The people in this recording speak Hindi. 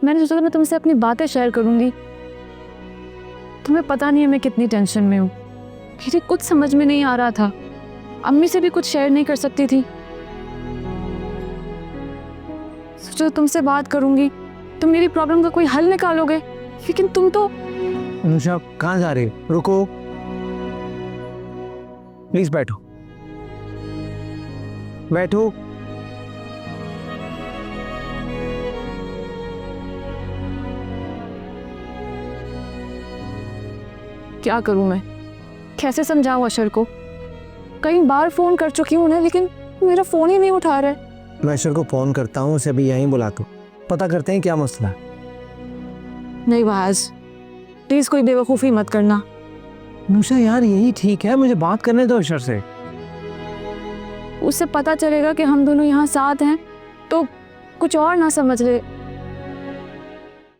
मैंने सोचा मैं तुमसे अपनी बातें शेयर करूंगी। तुम्हें पता नहीं है मैं कितनी टेंशन में हूँ। मुझे कुछ समझ में नहीं आ रहा था। अम्मी से भी कुछ शेयर नहीं कर सकती थी। सोचा तुमसे बात करूंगी, तुम मेरी प्रॉब्लम का कोई हल निकालोगे, लेकिन तुम तो। अनुषा कहाँ जा रहे हो? रुको, प्लीज बैठो बैठो। क्या करूं मैं, कैसे समझाऊं अशर को? कई बार फोन कर चुकी हूं उन्हें, लेकिन मेरा फोन ही नहीं उठा रहा है। मैं ईश्वर को फोन करता हूँ, उसे अभी यहीं बुला दो, पता करते हैं क्या मसला है। नहीं वाज, प्लीज कोई बेवकूफ़ी मत करना। अनुषा यार यही ठीक है, मुझे बात करने दो ईश्वर से। उससे पता चलेगा कि हम दोनों यहाँ साथ हैं तो कुछ और ना समझ ले।